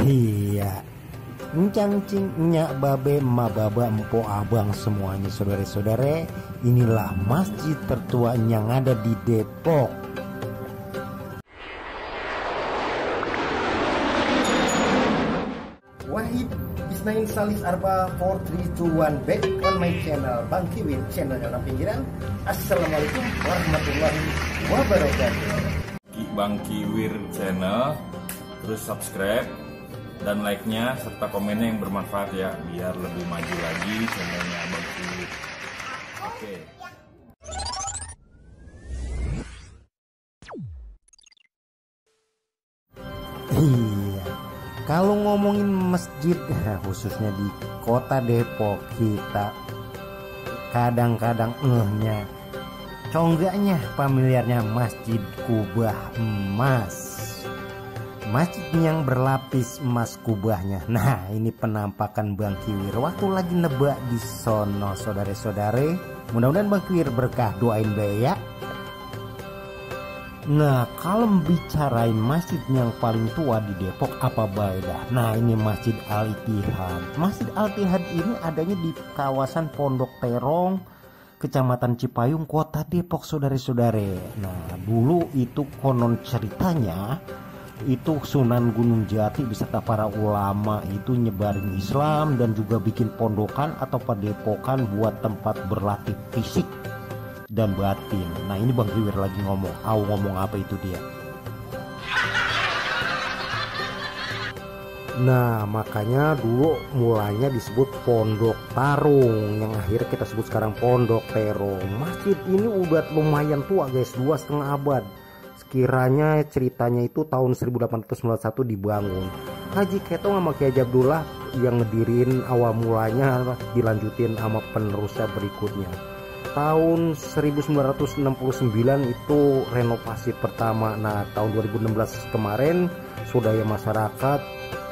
Iya, encang cing nyak babe ma baba empo abang semuanya saudara-saudara, inilah masjid tertua yang ada di Depok. Wahid Ismail Salis Arba 4321 back on my channel Bang Kiwir, channel dalam pinggiran. Assalamualaikum warahmatullahi wabarakatuh. Bang Kiwir channel, terus subscribe dan like-nya serta komennya yang bermanfaat ya, biar lebih maju lagi channelnya Bang Kiwir. Oke. Iya, kalau ngomongin masjid khususnya di kota Depok, kita kadang-kadang conggaknya familiarnya Masjid Kubah Emas. Masjid yang berlapis emas kubahnya. Nah, ini penampakan Bang Kiwir waktu lagi nebak di sono saudara-saudara. Mudah-mudahan Bang Kiwir berkah, doain be ya. Nah, kalau bicarain masjid yang paling tua di Depok apa beda? Nah, ini Masjid Al-Ittihad. Masjid Al-Ittihad ini adanya di kawasan Pondok Terong, Kecamatan Cipayung, Kota Depok, saudara-saudara. Nah, dulu itu konon ceritanya itu Sunan Gunung Jati beserta para ulama itu nyebarin Islam dan juga bikin pondokan atau padepokan buat tempat berlatih fisik dan batin. Nah, ini Bang Kiwir lagi ngomong apa itu dia. Nah, makanya dulu mulanya disebut Pondok Tarung, yang akhirnya kita sebut sekarang Pondok Terong. Masjid ini udah lumayan tua guys, 2,5 abad. Sekiranya ceritanya itu tahun 1891 dibangun. Haji Ketong sama Kiai Haji Abdullah yang ngedirin awal mulanya, dilanjutin sama penerusnya berikutnya. Tahun 1969 itu renovasi pertama. Nah, tahun 2016 kemarin swadaya masyarakat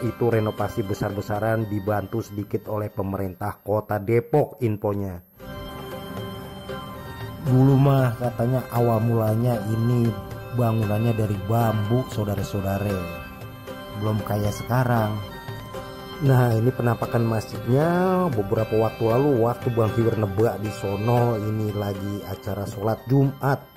itu renovasi besar-besaran, dibantu sedikit oleh pemerintah kota Depok infonya. Dulu mah katanya awal mulanya ini bangunannya dari bambu saudara-saudara, belum kayak sekarang. Nah, ini penampakan masjidnya beberapa waktu lalu waktu Bang Kiwir nebak di sono. Ini lagi acara sholat Jumat.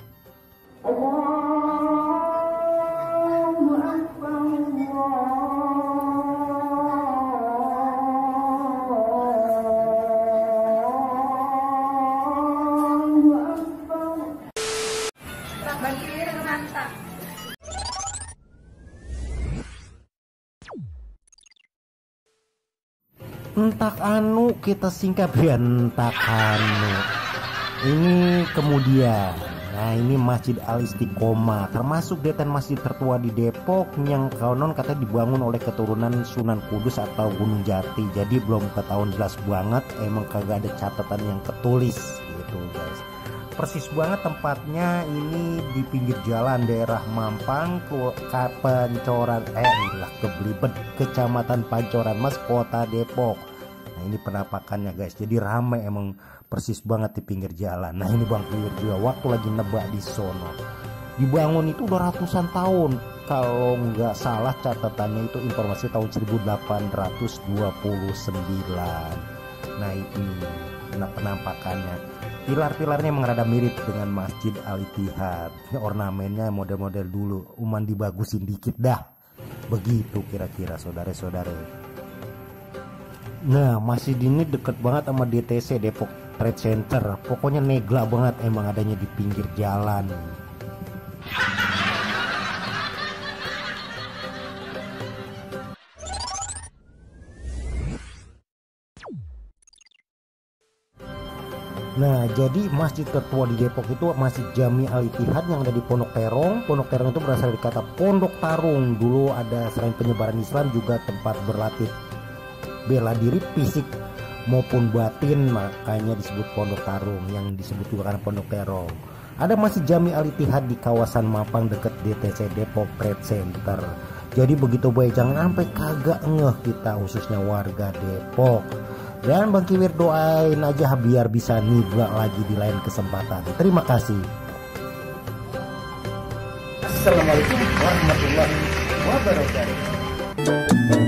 Entak anu kita singkat ya, entak anu. Ini kemudian, nah ini Masjid Al-Istiqomah, termasuk deretan masjid tertua di Depok yang konon katanya dibangun oleh keturunan Sunan Kudus atau Gunung Jati. Jadi belum ketahuan jelas banget, emang kagak ada catatan yang ketulis gitu guys. Persis banget tempatnya ini di pinggir jalan daerah Mampang, Pancoran, Keblibet, Kecamatan Pancoran Mas, Kota Depok. Nah, ini penampakannya guys. Jadi ramai emang, persis banget di pinggir jalan. Nah, ini Bang Kiwir juga waktu lagi nebak di sono. Dibangun itu udah ratusan tahun. Kalau nggak salah catatannya itu informasi tahun 1829. Nah, ini penampakannya. Pilar-pilarnya emang rada mirip dengan Masjid Al-Ittihad. Ornamennya model-model dulu, uman dibagusin dikit dah. Begitu kira-kira saudara-saudara. Nah, masjid ini deket banget sama DTC, Depok Trade Center. Pokoknya negla banget, emang adanya di pinggir jalan. Nah, jadi masjid tertua di Depok itu Masjid Jami Al-Ittihad yang ada di Pondok Terong. Pondok Terong itu berasal dari kata Pondok Tarung. Dulu ada selain penyebaran Islam juga tempat berlatih bela diri fisik maupun batin, makanya disebut Pondok Tarung, yang disebut juga karena Pondok Terong. Ada Masjid Jami Al-Ittihad di kawasan Mampang dekat DTC Depok Trade Center. Jadi begitu baik, jangan sampai kagak ngeh kita khususnya warga Depok. Dan Bang Kiwir doain aja biar bisa nibak lagi di lain kesempatan. Terima kasih. Assalamualaikum warahmatullahi wabarakatuh.